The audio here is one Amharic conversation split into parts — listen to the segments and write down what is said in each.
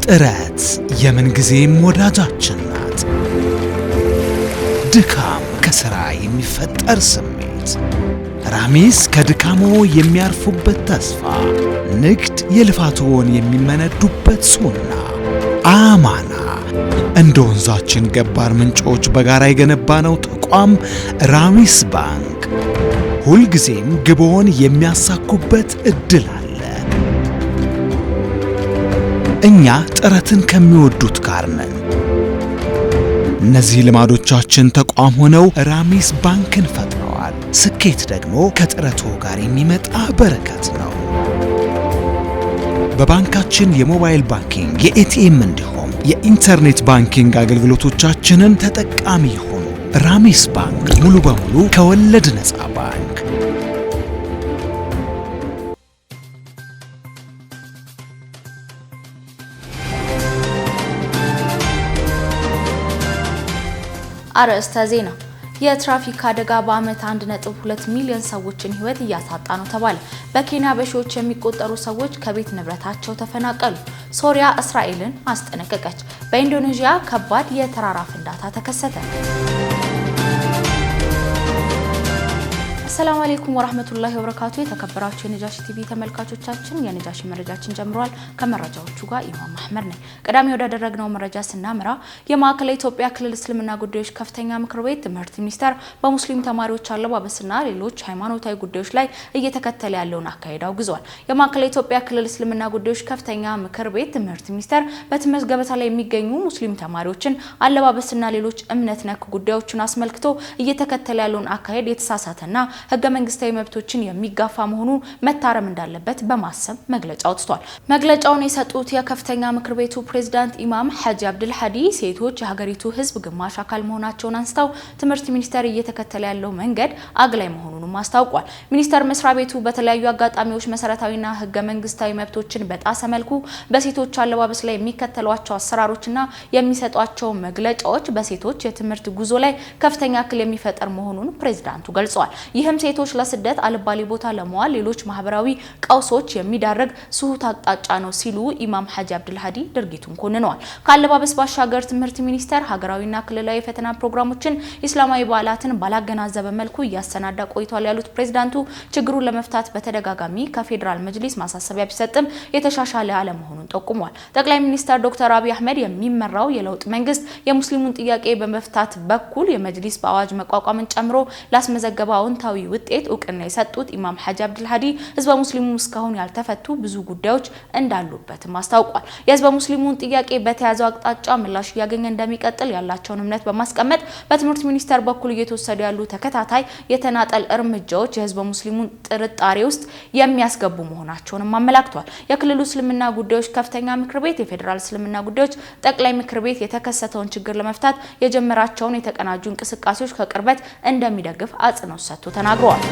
ጥረት የምን ጊዜም ወዳጃችን ናት። ድካም ከሥራ የሚፈጠር ስሜት፣ ራሚስ ከድካሞ የሚያርፉበት ተስፋ፣ ንግድ የልፋቶን የሚመነዱበት ሱና፣ አማና እንደ ወንዛችን ገባር ምንጮች በጋራ የገነባነው ተቋም ራሚስ ባንክ ሁልጊዜም ግቦን የሚያሳኩበት እድል አለ። እኛ ጥረትን ከሚወዱት ጋር ነን። እነዚህ ልማዶቻችን ተቋም ሆነው ራሚስ ባንክን ፈጥረዋል። ስኬት ደግሞ ከጥረቱ ጋር የሚመጣ በረከት ነው። በባንካችን የሞባይል ባንኪንግ፣ የኤቲኤም እንዲሁም የኢንተርኔት ባንኪንግ አገልግሎቶቻችንን ተጠቃሚ ይሁኑ። ራሚስ ባንክ ሙሉ በሙሉ ከወለድ ነፃ ባንክ። አርዕስተ ዜና። የትራፊክ አደጋ በአመት 1.2 ሚሊዮን ሰዎችን ህይወት እያሳጣ ነው ተባለ። በኬንያ በሺዎች የሚቆጠሩ ሰዎች ከቤት ንብረታቸው ተፈናቀሉ። ሶሪያ እስራኤልን አስጠነቀቀች። በኢንዶኔዥያ ከባድ የተራራ ፍንዳታ ተከሰተ። ሰላም አለይኩም ወራህመቱላሂ ወበረካቱ። የተከበራችሁ የነጃሺ ቲቪ ተመልካቾቻችን የነጃሺ መረጃችን ጀምሯል። ከመረጃዎቹ ጋር ኢማም አህመድ ነኝ። ቀዳሚ ወዳደረግነው መረጃ ስናመራ የማዕከላዊ ኢትዮጵያ ክልል እስልምና ጉዳዮች ከፍተኛ ምክር ቤት ትምህርት ሚኒስቴር በሙስሊም ተማሪዎች አለባበስና ሌሎች ሃይማኖታዊ ጉዳዮች ላይ እየተከተለ ያለውን አካሄድ አውግዟል። የማዕከላዊ ኢትዮጵያ ክልል እስልምና ጉዳዮች ከፍተኛ ምክር ቤት ትምህርት ሚኒስቴር በትምህርት ገበታ ላይ የሚገኙ ሙስሊም ተማሪዎችን አለባበስና ሌሎች እምነት ነክ ጉዳዮችን አስመልክቶ እየተከተለ ያለውን አካሄድ የተሳሳተና ህገ መንግስታዊ መብቶችን የሚጋፋ መሆኑ መታረም እንዳለበት በማሰብ መግለጫ አውጥቷል። መግለጫውን የሰጡት የከፍተኛ ምክር ቤቱ ፕሬዝዳንት ኢማም ሐጂ አብዱል ሀዲ ሴቶች የሀገሪቱ ህዝብ ግማሽ አካል መሆናቸውን አንስተው ትምህርት ሚኒስቴር እየተከተለ ያለው መንገድ አግላይ መሆኑንም አስታውቋል። ሚኒስቴር መስሪያ ቤቱ በተለያዩ አጋጣሚዎች መሰረታዊና ህገ መንግስታዊ መብቶችን በጣሰ መልኩ በሴቶች አለባበስ ላይ የሚከተሏቸው አሰራሮችና የሚሰጧቸው መግለጫዎች በሴቶች የትምህርት ጉዞ ላይ ከፍተኛ እክል የሚፈጠር መሆኑን ፕሬዝዳንቱ ገልጸዋል። ይህም ሴቶች ለስደት አልባሌ ቦታ ለመዋል ሌሎች ማህበራዊ ቀውሶች የሚዳረግ ስሁት አቅጣጫ ነው ሲሉ ኢማም ሐጂ አብዱል ሀዲ ድርጊቱን ኮንነዋል። ካለባበስ ባሻገር ትምህርት ሚኒስቴር ሀገራዊና ክልላዊ ፈተና ፕሮግራሞችን ኢስላማዊ በዓላትን ባላገናዘበ መልኩ እያሰናዳ ቆይቷል ያሉት ፕሬዝዳንቱ ችግሩን ለመፍታት በተደጋጋሚ ከፌዴራል መጅሊስ ማሳሰቢያ ቢሰጥም የተሻሻለ አለመሆኑን ጠቁሟል። ጠቅላይ ሚኒስትር ዶክተር አብይ አህመድ የሚመራው የለውጥ መንግስት የሙስሊሙን ጥያቄ በመፍታት በኩል የመጅሊስ በአዋጅ መቋቋምን ጨምሮ ላስመዘገበው አዎንታዊ ውጤት እውቅና የሰጡት ኢማም ሐጂ አብዱል ሀዲ ህዝበ ሙስሊሙ እስካሁን ያልተፈቱ ብዙ ጉዳዮች እንዳሉበትም አስታውቋል። የህዝበ ሙስሊሙን ጥያቄ በተያዘው አቅጣጫ ምላሽ እያገኘ እንደሚቀጥል ያላቸውን እምነት በማስቀመጥ በትምህርት ሚኒስቴር በኩል እየተወሰዱ ያሉ ተከታታይ የተናጠል እርምጃዎች የህዝበ ሙስሊሙን ጥርጣሬ ውስጥ የሚያስገቡ መሆናቸውንም አመላክቷል። የክልሉ እስልምና ጉዳዮች ከፍተኛ ምክር ቤት የፌዴራል እስልምና ጉዳዮች ጠቅላይ ምክር ቤት የተከሰተውን ችግር ለመፍታት የጀመራቸውን የተቀናጁ እንቅስቃሴዎች ከቅርበት እንደሚደግፍ አጽንኦት ሰጥቶ ተናግረዋል።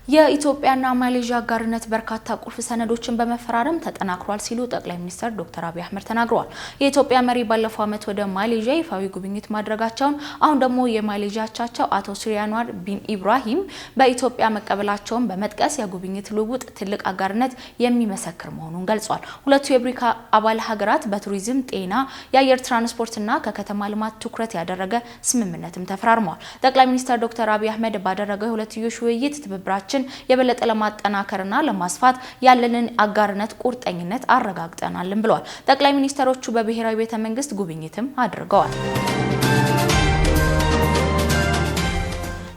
የኢትዮጵያና ማሌዥያ አጋርነት በርካታ ቁልፍ ሰነዶችን በመፈራረም ተጠናክሯል ሲሉ ጠቅላይ ሚኒስትር ዶክተር አብይ አህመድ ተናግረዋል። የኢትዮጵያ መሪ ባለፈው ዓመት ወደ ማሌዥያ ይፋዊ ጉብኝት ማድረጋቸውን አሁን ደግሞ የማሌዥያ አቻቸው አቶ ሱሪያንዋር ቢን ኢብራሂም በኢትዮጵያ መቀበላቸውን በመጥቀስ የጉብኝት ልውውጥ ትልቅ አጋርነት የሚመሰክር መሆኑን ገልጿል። ሁለቱ የብሪክ አባል ሀገራት በቱሪዝም፣ ጤና፣ የአየር ትራንስፖርትና ከከተማ ልማት ትኩረት ያደረገ ስምምነትም ተፈራርመዋል። ጠቅላይ ሚኒስትር ዶክተር አብይ አህመድ ባደረገው የሁለትዮሽ ውይይት ትብብራችን የበለጠ ለማጠናከርና ለማስፋት ያለንን አጋርነት ቁርጠኝነት አረጋግጠናልን ብለዋል። ጠቅላይ ሚኒስትሮቹ በብሔራዊ ቤተ መንግስት ጉብኝትም አድርገዋል።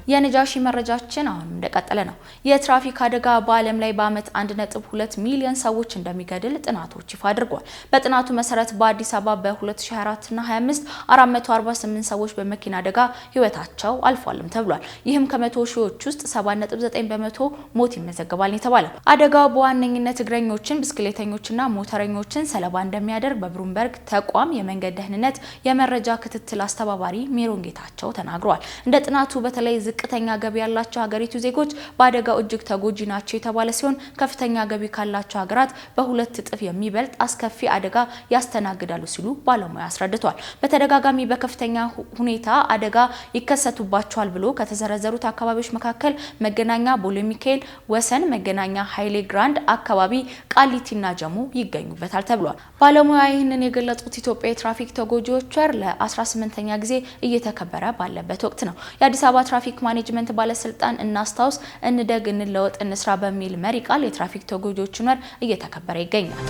የነጃሺ መረጃችን አሁን እንደቀጠለ ነው። የትራፊክ አደጋ በዓለም ላይ በአመት 1.2 ሚሊዮን ሰዎች እንደሚገድል ጥናቶች ይፋ አድርጓል። በጥናቱ መሰረት በአዲስ አበባ በ2024 እና 25 448 ሰዎች በመኪና አደጋ ህይወታቸው አልፏልም ተብሏል። ይህም ከመቶ ሺዎች ውስጥ 7.9 በመቶ ሞት ይመዘገባል የተባለው። አደጋው በዋነኝነት እግረኞችን፣ ብስክሌተኞችና ሞተረኞችን ሰለባ እንደሚያደርግ በብሉምበርግ ተቋም የመንገድ ደህንነት የመረጃ ክትትል አስተባባሪ ሜሮን ጌታቸው ተናግረዋል። እንደ ጥናቱ በተለይ ዝቅተኛ ገቢ ያላቸው ሀገሪቱ ዜጎች በአደጋው እጅግ ተጎጂ ናቸው የተባለ ሲሆን ከፍተኛ ገቢ ካላቸው ሀገራት በሁለት እጥፍ የሚበልጥ አስከፊ አደጋ ያስተናግዳሉ ሲሉ ባለሙያ አስረድቷል። በተደጋጋሚ በከፍተኛ ሁኔታ አደጋ ይከሰቱባቸዋል ብሎ ከተዘረዘሩት አካባቢዎች መካከል መገናኛ ቦሌ ሚካኤል፣ ወሰን፣ መገናኛ ኃይሌ ግራንድ አካባቢ፣ ቃሊቲና ጀሞ ይገኙበታል ተብሏል። ባለሙያ ይህንን የገለጹት ኢትዮጵያ የትራፊክ ተጎጂዎች ወር ለ18ኛ ጊዜ እየተከበረ ባለበት ወቅት ነው። የአዲስ አበባ ትራፊክ ማኔጅመንት ባለስልጣን እናስታውስ፣ እንደግ፣ እንለወጥ፣ እንስራ በሚል መሪ ቃል የትራፊክ ተጎጂዎችን ወር እየተከበረ ይገኛል።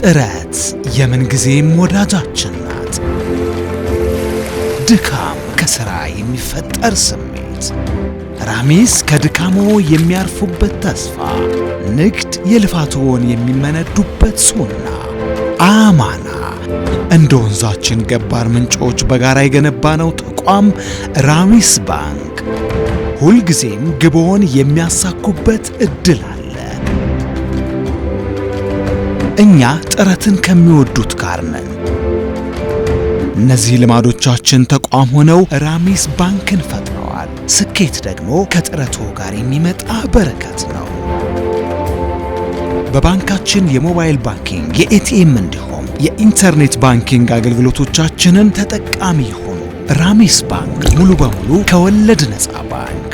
ጥረት የምንጊዜም ወዳጃችን ናት። ድካም ከሥራ የሚፈጠር ስሜት፣ ራሚስ ከድካሞ የሚያርፉበት ተስፋ፣ ንግድ የልፋቶን የሚመነዱበት ሱና፣ አማና እንደ ወንዛችን ገባር ምንጮች በጋራ የገነባነው ተቋም ራሚስ ባንክ ሁልጊዜም ግቦን የሚያሳኩበት እድል አለ። እኛ ጥረትን ከሚወዱት ጋር ነን። እነዚህ ልማዶቻችን ተቋም ሆነው ራሚስ ባንክን ፈጥረዋል። ስኬት ደግሞ ከጥረቱ ጋር የሚመጣ በረከት ነው። በባንካችን የሞባይል ባንኪንግ፣ የኤቲኤም እንዲሁም የኢንተርኔት ባንኪንግ አገልግሎቶቻችንን ተጠቃሚ ይሁኑ። ራሚስ ባንክ ሙሉ በሙሉ ከወለድ ነፃ ባንክ።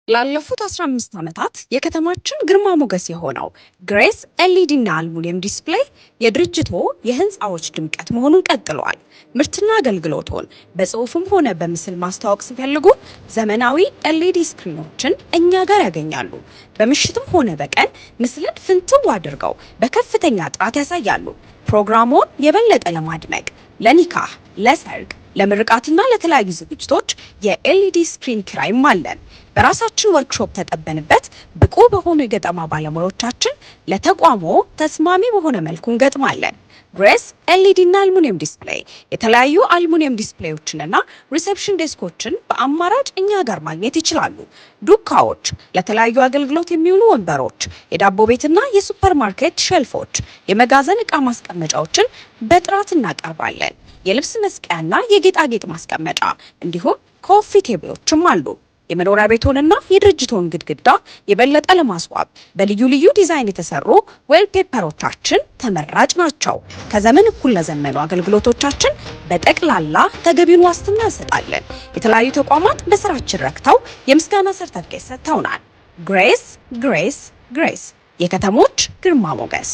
ላለፉት 15 ዓመታት የከተማችን ግርማ ሞገስ የሆነው ግሬስ ኤልኢዲ እና አልሙኒየም ዲስፕሌይ የድርጅቱ የህንፃዎች ድምቀት መሆኑን ቀጥሏል። ምርትና አገልግሎቱን በጽሁፍም ሆነ በምስል ማስተዋወቅ ሲፈልጉ ዘመናዊ ኤልኢዲ ስክሪኖችን እኛ ጋር ያገኛሉ። በምሽትም ሆነ በቀን ምስልን ፍንትው አድርገው በከፍተኛ ጥራት ያሳያሉ። ፕሮግራሙን የበለጠ ለማድመቅ ለኒካህ፣ ለሰርግ፣ ለምርቃትና ለተለያዩ ዝግጅቶች የኤልኢዲ ስክሪን ኪራይም አለን። በራሳችን ወርክሾፕ ተጠበንበት ብቁ በሆኑ የገጠማ ባለሙያዎቻችን ለተቋሙ ተስማሚ በሆነ መልኩ እንገጥማለን። ግሬስ ኤልኢዲ እና አልሙኒየም ዲስፕሌይ የተለያዩ አልሙኒየም ዲስፕሌዮችንና ሪሴፕሽን ዴስኮችን በአማራጭ እኛ ጋር ማግኘት ይችላሉ። ዱካዎች፣ ለተለያዩ አገልግሎት የሚውሉ ወንበሮች፣ የዳቦ ቤትና የሱፐርማርኬት ሼልፎች፣ የመጋዘን ዕቃ ማስቀመጫዎችን በጥራት እናቀርባለን። የልብስ መስቀያና የጌጣጌጥ ማስቀመጫ እንዲሁም ኮፊ ቴብሎችም አሉ። የመኖሪያ ቤቶንና የድርጅቶን ግድግዳ የበለጠ ለማስዋብ በልዩ ልዩ ዲዛይን የተሰሩ ዌልፔፐሮቻችን ተመራጭ ናቸው። ከዘመን እኩል ለዘመኑ አገልግሎቶቻችን በጠቅላላ ተገቢውን ዋስትና እንሰጣለን። የተለያዩ ተቋማት በስራችን ረክተው የምስጋና ሰርተፍኬት ሰጥተውናል። ግሬስ ግሬስ ግሬስ የከተሞች ግርማ ሞገስ።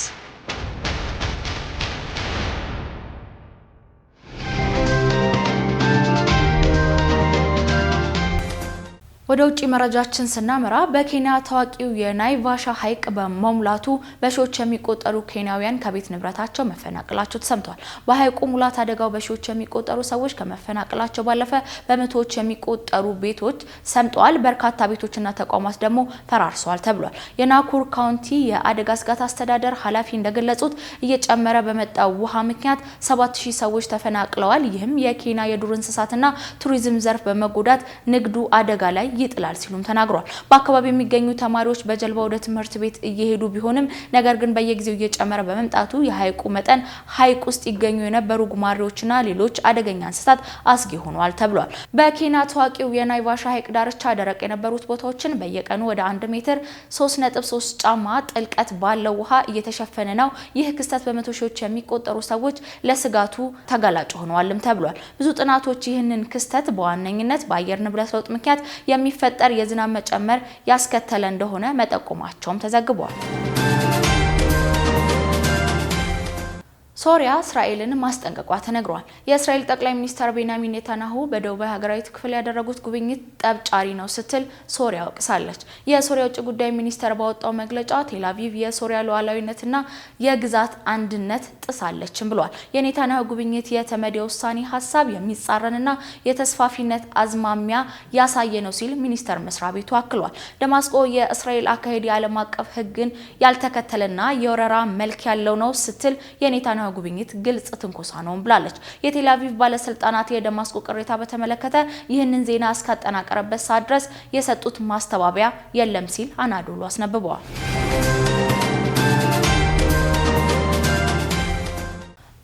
ወደ ውጪ መረጃችን ስናመራ በኬንያ ታዋቂው የናይቫሻ ሐይቅ በመሙላቱ በሺዎች የሚቆጠሩ ኬንያውያን ከቤት ንብረታቸው መፈናቀላቸው ተሰምቷል። በሐይቁ ሙላት አደጋው በሺዎች የሚቆጠሩ ሰዎች ከመፈናቀላቸው ባለፈ በመቶዎች የሚቆጠሩ ቤቶች ሰምጠዋል። በርካታ ቤቶችና ተቋማት ደግሞ ፈራርሰዋል ተብሏል። የናኩር ካውንቲ የአደጋ ስጋት አስተዳደር ኃላፊ እንደገለጹት እየጨመረ በመጣው ውሃ ምክንያት 7000 ሰዎች ተፈናቅለዋል። ይህም የኬንያ የዱር እንስሳትና ቱሪዝም ዘርፍ በመጎዳት ንግዱ አደጋ ላይ ይጥላል ሲሉም ተናግሯል። በአካባቢው የሚገኙ ተማሪዎች በጀልባ ወደ ትምህርት ቤት እየሄዱ ቢሆንም ነገር ግን በየጊዜው እየጨመረ በመምጣቱ የሐይቁ መጠን ሐይቅ ውስጥ ይገኙ የነበሩ ጉማሬዎችና ሌሎች አደገኛ እንስሳት አስጊ ሆነዋል ተብሏል። በኬንያ ታዋቂው የናይቫሻ ሐይቅ ዳርቻ ደረቅ የነበሩት ቦታዎችን በየቀኑ ወደ 1 ሜትር 3.3 ጫማ ጥልቀት ባለው ውሃ እየተሸፈነ ነው። ይህ ክስተት በመቶ ሺዎች የሚቆጠሩ ሰዎች ለስጋቱ ተጋላጭ ሆነዋልም ተብሏል። ብዙ ጥናቶች ይህንን ክስተት በዋነኝነት በአየር ንብረት ለውጥ ምክንያት የሚፈጠር የዝናብ መጨመር ያስከተለ እንደሆነ መጠቆማቸውም ተዘግቧል። ሶሪያ እስራኤልን ማስጠንቀቋ ተነግሯል። የእስራኤል ጠቅላይ ሚኒስትር ቤንያሚን ኔታንያሁ በደቡባዊ ሀገራዊት ክፍል ያደረጉት ጉብኝት ጠብጫሪ ነው ስትል ሶሪያ ወቅሳለች። የሶሪያ ውጭ ጉዳይ ሚኒስቴር ባወጣው መግለጫ ቴልአቪቭ የሶሪያ ሉዓላዊነትና የግዛት አንድነት ጥሳለችም ብሏል። የኔታንያሁ ጉብኝት የተመድ ውሳኔ ሀሳብ የሚጻረንና የተስፋፊነት አዝማሚያ ያሳየ ነው ሲል ሚኒስቴር መስሪያ ቤቱ አክሏል። ደማስቆ የእስራኤል አካሄድ የዓለም አቀፍ ሕግን ያልተከተለና የወረራ መልክ ያለው ነው ስትል የኔታንያሁ የፈጸመው ጉብኝት ግልጽ ትንኮሳ ነው ብላለች። የቴል አቪቭ ባለስልጣናት የደማስቆ ቅሬታ በተመለከተ ይህንን ዜና እስካጠናቀረበት ሰዓት ድረስ የሰጡት ማስተባበያ የለም ሲል አናዶሉ አስነብበዋል።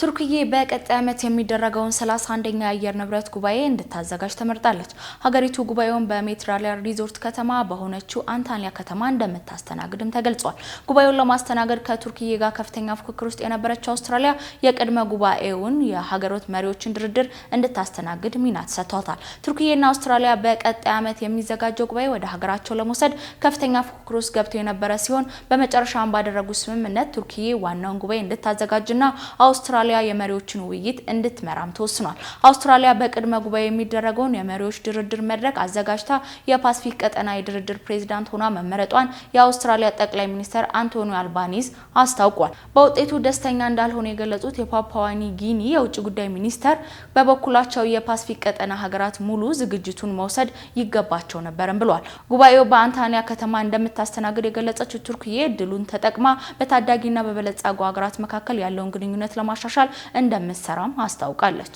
ቱርክዬ በቀጣይ ዓመት የሚደረገውን 31ኛ የአየር ንብረት ጉባኤ እንድታዘጋጅ ተመርጣለች። ሀገሪቱ ጉባኤውን በሜዲትራኒያን ሪዞርት ከተማ በሆነችው አንታሊያ ከተማ እንደምታስተናግድም ተገልጿል። ጉባኤውን ለማስተናገድ ከቱርክዬ ጋር ከፍተኛ ፉክክር ውስጥ የነበረችው አውስትራሊያ የቅድመ ጉባኤውን የሀገሮች መሪዎችን ድርድር እንድታስተናግድ ሚና ተሰጥቷታል። ቱርክዬና አውስትራሊያ በቀጣይ ዓመት የሚዘጋጀው ጉባኤ ወደ ሀገራቸው ለመውሰድ ከፍተኛ ፉክክር ውስጥ ገብተው የነበረ ሲሆን በመጨረሻም ባደረጉት ስምምነት ቱርክዬ ዋናውን ጉባኤ እንድታዘጋጅና አውስትራሊያ የመሪዎችን ውይይት እንድትመራም ተወስኗል። አውስትራሊያ በቅድመ ጉባኤ የሚደረገውን የመሪዎች ድርድር መድረክ አዘጋጅታ የፓሲፊክ ቀጠና የድርድር ፕሬዝዳንት ሆና መመረጧን የአውስትራሊያ ጠቅላይ ሚኒስትር አንቶኒ አልባኒዝ አስታውቋል። በውጤቱ ደስተኛ እንዳልሆነ የገለጹት የፓፑዋ ኒው ጊኒ የውጭ ጉዳይ ሚኒስተር በበኩላቸው የፓሲፊክ ቀጠና ሀገራት ሙሉ ዝግጅቱን መውሰድ ይገባቸው ነበርም ብሏል። ጉባኤው በአንታሊያ ከተማ እንደምታስተናግድ የገለጸችው ቱርክዬ እድሉን ተጠቅማ በታዳጊና በበለጸጉ ሀገራት መካከል ያለውን ግንኙነት ለማሻሻል እንደምትሰራም አስታውቃለች።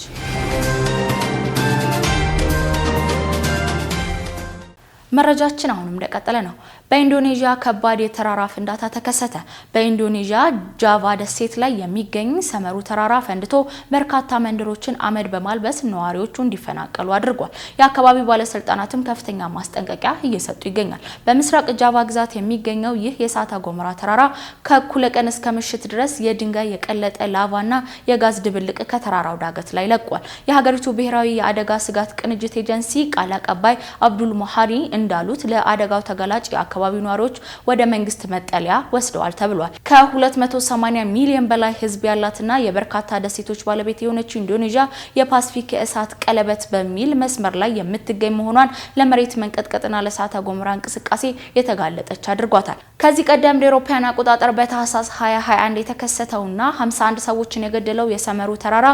መረጃችን አሁንም እንደቀጠለ ነው። በኢንዶኔዥያ ከባድ የተራራ ፍንዳታ ተከሰተ። በኢንዶኔዥያ ጃቫ ደሴት ላይ የሚገኝ ሰመሩ ተራራ ፈንድቶ በርካታ መንደሮችን አመድ በማልበስ ነዋሪዎቹ እንዲፈናቀሉ አድርጓል። የአካባቢው ባለስልጣናትም ከፍተኛ ማስጠንቀቂያ እየሰጡ ይገኛል። በምስራቅ ጃቫ ግዛት የሚገኘው ይህ የእሳተ ገሞራ ተራራ ከእኩለ ቀን እስከ ምሽት ድረስ የድንጋይ የቀለጠ ላቫና የጋዝ ድብልቅ ከተራራው ዳገት ላይ ለቋል። የሀገሪቱ ብሔራዊ የአደጋ ስጋት ቅንጅት ኤጀንሲ ቃል አቀባይ አብዱል ሞሃሪ እንዳሉት ለአደጋው ተጋላጭ የአካባቢው ነዋሪዎች ወደ መንግስት መጠለያ ወስደዋል ተብሏል። ከ280 ሚሊዮን በላይ ህዝብ ያላትና የበርካታ ደሴቶች ባለቤት የሆነችው ኢንዶኔዥያ የፓሲፊክ የእሳት ቀለበት በሚል መስመር ላይ የምትገኝ መሆኗን ለመሬት መንቀጥቀጥና ለእሳተ ገሞራ እንቅስቃሴ የተጋለጠች አድርጓታል። ከዚህ ቀደም ለአውሮፓውያን አቆጣጠር በታህሳስ 2021 የተከሰተውና 51 ሰዎችን የገደለው የሰመሩ ተራራ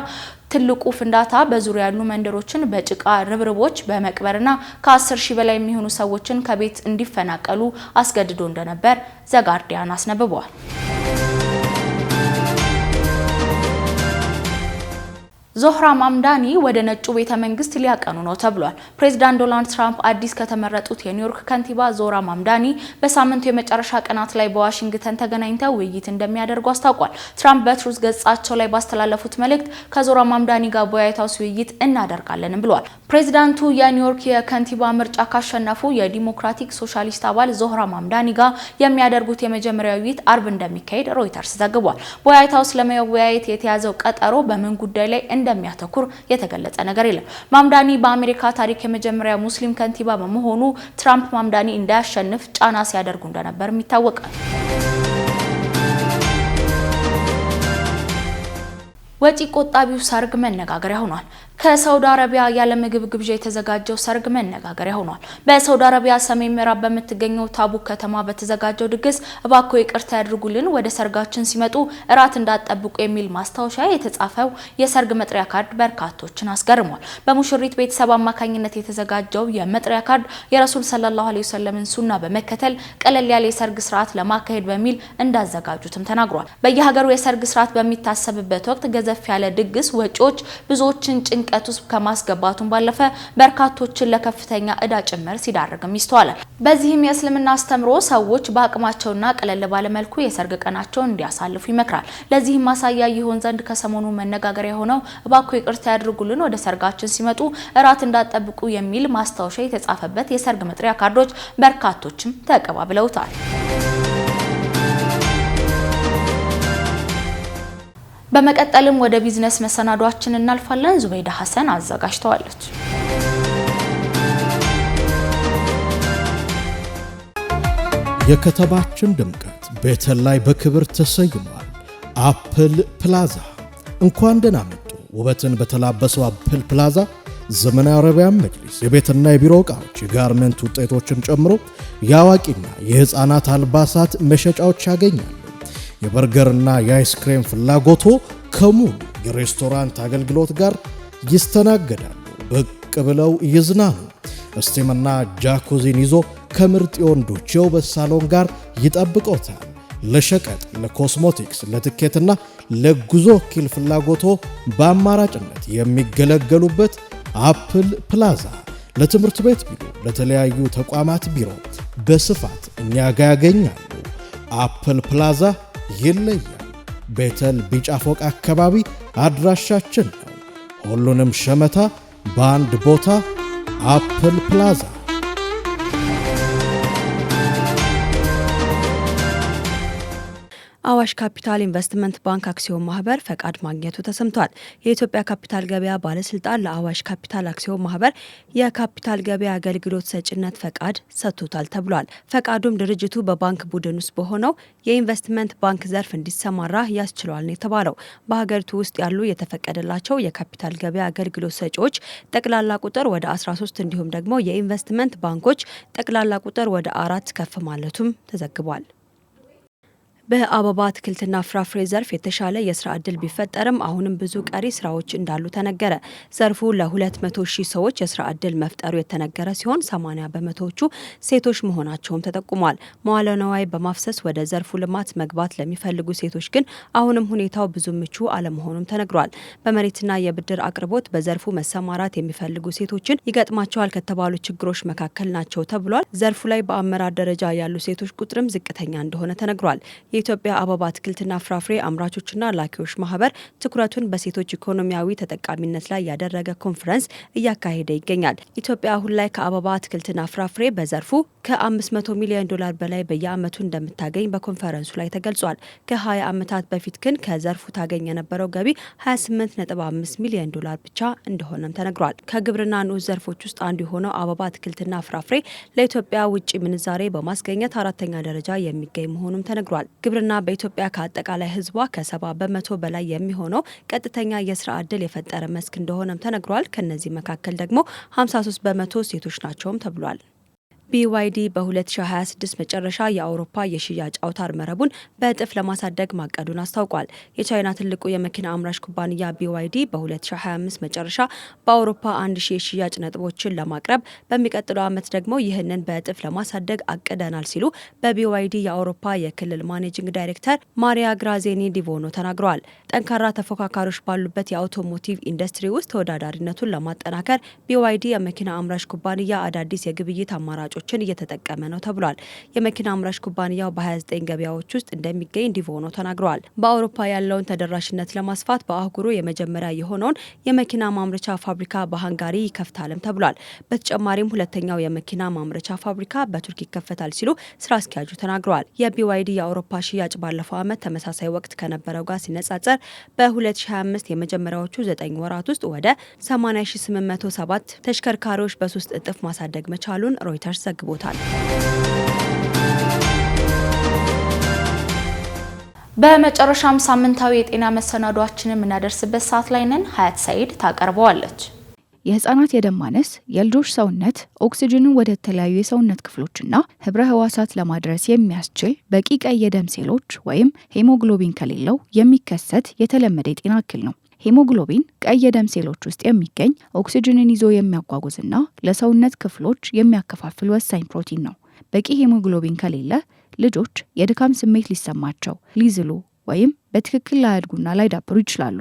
ትልቁ ፍንዳታ በዙሪያ ያሉ መንደሮችን በጭቃ ርብርቦች በመቅበርና ከ10 ሺህ በላይ የሚሆኑ ሰዎችን ከቤት እንዲፈናቀሉ አስገድዶ እንደነበር ዘጋርዲያን አስነብቧል። ዞህራ ማምዳኒ ወደ ነጩ ቤተ መንግስት ሊያቀኑ ነው ተብሏል። ፕሬዚዳንት ዶናልድ ትራምፕ አዲስ ከተመረጡት የኒውዮርክ ከንቲባ ዞህራ ማምዳኒ በሳምንቱ የመጨረሻ ቀናት ላይ በዋሽንግተን ተገናኝተው ውይይት እንደሚያደርጉ አስታውቋል። ትራምፕ በትሩዝ ገጻቸው ላይ ባስተላለፉት መልእክት ከዞህራ ማምዳኒ ጋር በዋይት ሃውስ ውይይት እናደርጋለን ብለዋል። ፕሬዚዳንቱ የኒውዮርክ የከንቲባ ምርጫ ካሸነፉ የዲሞክራቲክ ሶሻሊስት አባል ዞህራ ማምዳኒ ጋር የሚያደርጉት የመጀመሪያው ውይይት አርብ እንደሚካሄድ ሮይተርስ ዘግቧል። በዋይት ሃውስ ለመወያየት የተያዘው ቀጠሮ በምን ጉዳይ ላይ እንደሚያተኩር የተገለጸ ነገር የለም። ማምዳኒ በአሜሪካ ታሪክ የመጀመሪያ ሙስሊም ከንቲባ በመሆኑ ትራምፕ ማምዳኒ እንዳያሸንፍ ጫና ሲያደርጉ እንደነበርም ይታወቃል። ወጪ ቆጣቢው ሰርግ መነጋገሪያ ሆኗል። ከሳውዲ አረቢያ ያለ ምግብ ግብዣ የተዘጋጀው ሰርግ መነጋገሪያ ሆኗል። በሳውዲ አረቢያ ሰሜን ምዕራብ በምትገኘው ታቡክ ከተማ በተዘጋጀው ድግስ እባክዎ ይቅርታ ያድርጉልን፣ ወደ ሰርጋችን ሲመጡ እራት እንዳትጠብቁ የሚል ማስታወሻ የተጻፈው የሰርግ መጥሪያ ካርድ በርካቶችን አስገርሟል። በሙሽሪት ቤተሰብ አማካኝነት የተዘጋጀው የመጥሪያ ካርድ የረሱል ሰለላሁ ዐለይሂ ወሰለምን ሱና በመከተል ቀለል ያለ የሰርግ ስርዓት ለማካሄድ በሚል እንዳዘጋጁትም ተናግሯል። በየሀገሩ የሰርግ ስርዓት በሚታሰብበት ወቅት ገዘፍ ያለ ድግስ ወጪዎች ብዙዎችን ጭንቀት ውስጥ ከማስገባቱን ባለፈ በርካቶችን ለከፍተኛ ዕዳ ጭምር ሲዳርግም ይስተዋላል። በዚህም የእስልምና አስተምሮ ሰዎች በአቅማቸውና ቀለል ባለ መልኩ የሰርግ ቀናቸውን እንዲያሳልፉ ይመክራል። ለዚህም ማሳያ ይሆን ዘንድ ከሰሞኑ መነጋገሪያ የሆነው እባክዎ ይቅርታ ያድርጉልን፣ ወደ ሰርጋችን ሲመጡ እራት እንዳትጠብቁ የሚል ማስታወሻ የተጻፈበት የሰርግ መጥሪያ ካርዶች በርካቶችም ተቀባብለውታል። በመቀጠልም ወደ ቢዝነስ መሰናዷችን እናልፋለን። ዙበይዳ ሐሰን አዘጋጅተዋለች። የከተማችን ድምቀት ቤተል ላይ በክብር ተሰይሟል። አፕል ፕላዛ እንኳን ደህና መጡ። ውበትን በተላበሰው አፕል ፕላዛ ዘመናዊ አረቢያን መጅሊስ፣ የቤትና የቢሮ ዕቃዎች፣ የጋርመንት ውጤቶችን ጨምሮ የአዋቂና የሕፃናት አልባሳት መሸጫዎች ያገኛሉ። የበርገርና የአይስክሬም ፍላጎቶ ከሙሉ የሬስቶራንት አገልግሎት ጋር ይስተናገዳሉ። ብቅ ብለው ይዝናኑ። እስቲምና ጃኩዚን ይዞ ከምርጥ የወንዶች የውበት ሳሎን ጋር ይጠብቆታል። ለሸቀጥ፣ ለኮስሞቲክስ፣ ለትኬትና ለጉዞ ወኪል ፍላጎቶ በአማራጭነት የሚገለገሉበት አፕል ፕላዛ ለትምህርት ቤት ቢሮ፣ ለተለያዩ ተቋማት ቢሮ በስፋት እኛ ጋር ያገኛሉ። አፕል ፕላዛ ይለያል። ቤተል ቢጫ ፎቅ አካባቢ አድራሻችን ነው። ሁሉንም ሸመታ በአንድ ቦታ አፕል ፕላዛ። አዋሽ ካፒታል ኢንቨስትመንት ባንክ አክሲዮን ማህበር ፈቃድ ማግኘቱ ተሰምቷል። የኢትዮጵያ ካፒታል ገበያ ባለስልጣን ለአዋሽ ካፒታል አክሲዮን ማህበር የካፒታል ገበያ አገልግሎት ሰጭነት ፈቃድ ሰጥቶታል ተብሏል። ፈቃዱም ድርጅቱ በባንክ ቡድን ውስጥ በሆነው የኢንቨስትመንት ባንክ ዘርፍ እንዲሰማራ ያስችለዋል ነው የተባለው። በሀገሪቱ ውስጥ ያሉ የተፈቀደላቸው የካፒታል ገበያ አገልግሎት ሰጪዎች ጠቅላላ ቁጥር ወደ 13 እንዲሁም ደግሞ የኢንቨስትመንት ባንኮች ጠቅላላ ቁጥር ወደ 4 ከፍ ማለቱም ተዘግቧል። በአበባ አትክልትና ፍራፍሬ ዘርፍ የተሻለ የስራ ዕድል ቢፈጠርም አሁንም ብዙ ቀሪ ስራዎች እንዳሉ ተነገረ። ዘርፉ ለ200 ሺህ ሰዎች የስራ ዕድል መፍጠሩ የተነገረ ሲሆን 80 በመቶዎቹ ሴቶች መሆናቸውም ተጠቁሟል። መዋለ ነዋይ በማፍሰስ ወደ ዘርፉ ልማት መግባት ለሚፈልጉ ሴቶች ግን አሁንም ሁኔታው ብዙ ምቹ አለመሆኑም ተነግሯል። በመሬትና የብድር አቅርቦት በዘርፉ መሰማራት የሚፈልጉ ሴቶችን ይገጥማቸዋል ከተባሉ ችግሮች መካከል ናቸው ተብሏል። ዘርፉ ላይ በአመራር ደረጃ ያሉ ሴቶች ቁጥርም ዝቅተኛ እንደሆነ ተነግሯል። የኢትዮጵያ አበባ አትክልትና ፍራፍሬ አምራቾችና ላኪዎች ማህበር ትኩረቱን በሴቶች ኢኮኖሚያዊ ተጠቃሚነት ላይ ያደረገ ኮንፈረንስ እያካሄደ ይገኛል። ኢትዮጵያ አሁን ላይ ከአበባ አትክልትና ፍራፍሬ በዘርፉ ከ500 ሚሊዮን ዶላር በላይ በየአመቱ እንደምታገኝ በኮንፈረንሱ ላይ ተገልጿል። ከ20 ዓመታት በፊት ግን ከዘርፉ ታገኝ የነበረው ገቢ 28.5 ሚሊዮን ዶላር ብቻ እንደሆነም ተነግሯል። ከግብርና ንዑስ ዘርፎች ውስጥ አንዱ የሆነው አበባ አትክልትና ፍራፍሬ ለኢትዮጵያ ውጭ ምንዛሬ በማስገኘት 4ኛ ደረጃ የሚገኝ መሆኑም ተነግሯል። ግብርና በኢትዮጵያ ከአጠቃላይ ሕዝቧ ከ70 በመቶ በላይ የሚሆነው ቀጥተኛ የስራ ዕድል የፈጠረ መስክ እንደሆነም ተነግሯል። ከነዚህ መካከል ደግሞ 53 በመቶ ሴቶች ናቸውም ተብሏል። BYD በ2026 መጨረሻ የአውሮፓ የሽያጭ አውታር መረቡን በእጥፍ ለማሳደግ ማቀዱን አስታውቋል። የቻይና ትልቁ የመኪና አምራች ኩባንያ BYD በ2025 መጨረሻ በአውሮፓ 1000 የሽያጭ ነጥቦችን ለማቅረብ በሚቀጥለው ዓመት ደግሞ ይህንን በእጥፍ ለማሳደግ አቅደናል ሲሉ በBYD የአውሮፓ የክልል ማኔጂንግ ዳይሬክተር ማሪያ ግራዜኒ ዲቮኖ ተናግረዋል። ጠንካራ ተፎካካሪዎች ባሉበት የአውቶሞቲቭ ኢንዱስትሪ ውስጥ ተወዳዳሪነቱን ለማጠናከር BYD የመኪና አምራች ኩባንያ አዳዲስ የግብይት አማራጮች እየተጠቀመ ነው ተብሏል። የመኪና አምራች ኩባንያው በ29 ገበያዎች ውስጥ እንደሚገኝ ዲቮኖ ተናግረዋል። በአውሮፓ ያለውን ተደራሽነት ለማስፋት በአህጉሩ የመጀመሪያ የሆነውን የመኪና ማምረቻ ፋብሪካ በሃንጋሪ ይከፍታልም ተብሏል። በተጨማሪም ሁለተኛው የመኪና ማምረቻ ፋብሪካ በቱርክ ይከፈታል ሲሉ ስራ አስኪያጁ ተናግረዋል። የBYD የአውሮፓ ሽያጭ ባለፈው ዓመት ተመሳሳይ ወቅት ከነበረው ጋር ሲነጻጸር በ2025 የመጀመሪያዎቹ 9 ወራት ውስጥ ወደ 80807 ተሽከርካሪዎች በ3 እጥፍ ማሳደግ መቻሉን ሮይተርስ ዘግቦታል። በመጨረሻም ሳምንታዊ የጤና መሰናዷችንን የምናደርስበት ሰዓት ላይ ነን። ሀያት ሰይድ ታቀርበዋለች። የህፃናት የደም ማነስ የልጆች ሰውነት ኦክሲጅንን ወደ ተለያዩ የሰውነት ክፍሎችና ህብረ ህዋሳት ለማድረስ የሚያስችል በቂ ቀይ የደም ሴሎች ወይም ሄሞግሎቢን ከሌለው የሚከሰት የተለመደ የጤና እክል ነው። ሄሞግሎቢን ቀይ የደም ሴሎች ውስጥ የሚገኝ ኦክሲጅንን ይዞ የሚያጓጉዝና ለሰውነት ክፍሎች የሚያከፋፍል ወሳኝ ፕሮቲን ነው። በቂ ሄሞግሎቢን ከሌለ ልጆች የድካም ስሜት ሊሰማቸው፣ ሊዝሉ ወይም በትክክል ላያድጉና ላይዳብሩ ይችላሉ።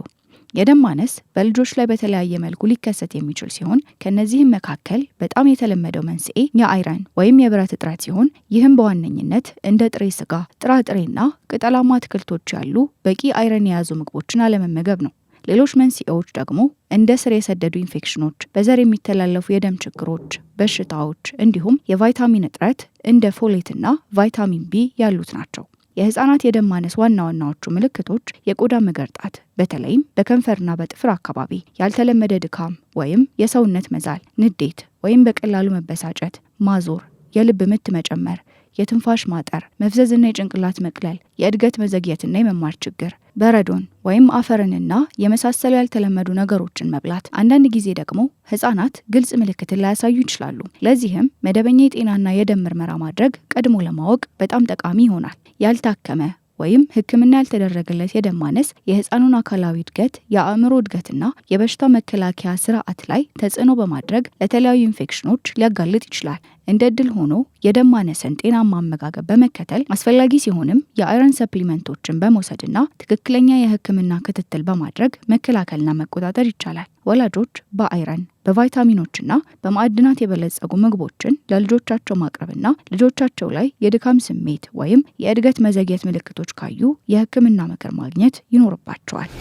የደም ማነስ በልጆች ላይ በተለያየ መልኩ ሊከሰት የሚችል ሲሆን ከነዚህም መካከል በጣም የተለመደው መንስኤ የአይረን ወይም የብረት እጥረት ሲሆን ይህም በዋነኝነት እንደ ጥሬ ስጋ፣ ጥራጥሬና ቅጠላማ አትክልቶች ያሉ በቂ አይረን የያዙ ምግቦችን አለመመገብ ነው። ሌሎች መንስኤዎች ደግሞ እንደ ስር የሰደዱ ኢንፌክሽኖች፣ በዘር የሚተላለፉ የደም ችግሮች፣ በሽታዎች እንዲሁም የቫይታሚን እጥረት እንደ ፎሌትና ቫይታሚን ቢ ያሉት ናቸው። የህፃናት የደም ማነስ ዋና ዋናዎቹ ምልክቶች የቆዳ መገርጣት፣ በተለይም በከንፈርና በጥፍር አካባቢ፣ ያልተለመደ ድካም ወይም የሰውነት መዛል፣ ንዴት ወይም በቀላሉ መበሳጨት፣ ማዞር፣ የልብ ምት መጨመር፣ የትንፋሽ ማጠር፣ መፍዘዝና የጭንቅላት መቅለል፣ የእድገት መዘግየትና የመማር ችግር፣ በረዶን ወይም አፈርንና የመሳሰሉ ያልተለመዱ ነገሮችን መብላት። አንዳንድ ጊዜ ደግሞ ህፃናት ግልጽ ምልክትን ላያሳዩ ይችላሉ። ለዚህም መደበኛ የጤናና የደም ምርመራ ማድረግ ቀድሞ ለማወቅ በጣም ጠቃሚ ይሆናል። ያልታከመ ወይም ሕክምና ያልተደረገለት የደም ማነስ የህፃኑን አካላዊ እድገት፣ የአእምሮ እድገትና የበሽታ መከላከያ ስርዓት ላይ ተጽዕኖ በማድረግ ለተለያዩ ኢንፌክሽኖች ሊያጋልጥ ይችላል። እንደ እድል ሆኖ የደም ማነስን ጤናማ አመጋገብ በመከተል አስፈላጊ ሲሆንም የአይረን ሰፕሊመንቶችን በመውሰድና ትክክለኛ የሕክምና ክትትል በማድረግ መከላከልና መቆጣጠር ይቻላል። ወላጆች በአይረን በቫይታሚኖችና በማዕድናት የበለጸጉ ምግቦችን ለልጆቻቸው ማቅረብና ልጆቻቸው ላይ የድካም ስሜት ወይም የእድገት መዘግየት ምልክቶች ካዩ የሕክምና ምክር ማግኘት ይኖርባቸዋል።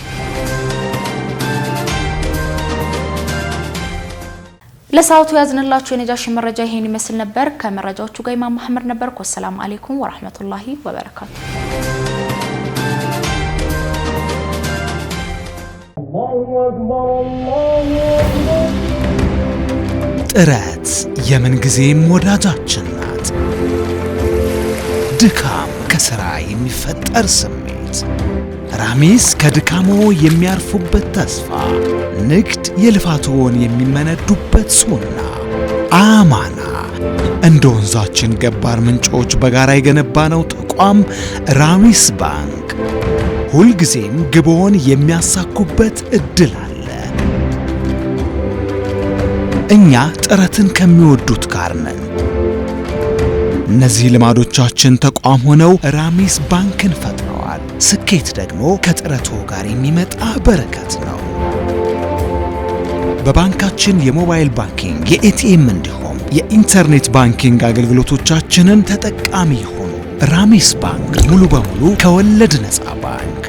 ለሰዓቱ ያዝንላችሁ የነጃሺ መረጃ ይሄን ይመስል ነበር። ከመረጃዎቹ ጋር ኢማም መሐመድ ነበርኩ። ሰላም አለይኩም ወራህመቱላሂ ወበረካቱ። ጥረት የምንጊዜም ወዳጃችን ናት። ድካም ከሥራ የሚፈጠር ስሜት፣ ራሚስ ከድካሞ የሚያርፉበት ተስፋ፣ ንግድ የልፋቶን የሚመነዱበት ሱና፣ አማና እንደ ወንዛችን ገባር ምንጮች በጋራ የገነባነው ተቋም ራሚስ ባንክ ሁልጊዜም ግቦን የሚያሳኩበት እድል አለ። እኛ ጥረትን ከሚወዱት ጋር ነን። እነዚህ ልማዶቻችን ተቋም ሆነው ራሚስ ባንክን ፈጥረዋል። ስኬት ደግሞ ከጥረቱ ጋር የሚመጣ በረከት ነው። በባንካችን የሞባይል ባንኪንግ፣ የኤቲኤም እንዲሁም የኢንተርኔት ባንኪንግ አገልግሎቶቻችንን ተጠቃሚ ይሁኑ። ራሚስ ባንክ ሙሉ በሙሉ ከወለድ ነፃ ባንክ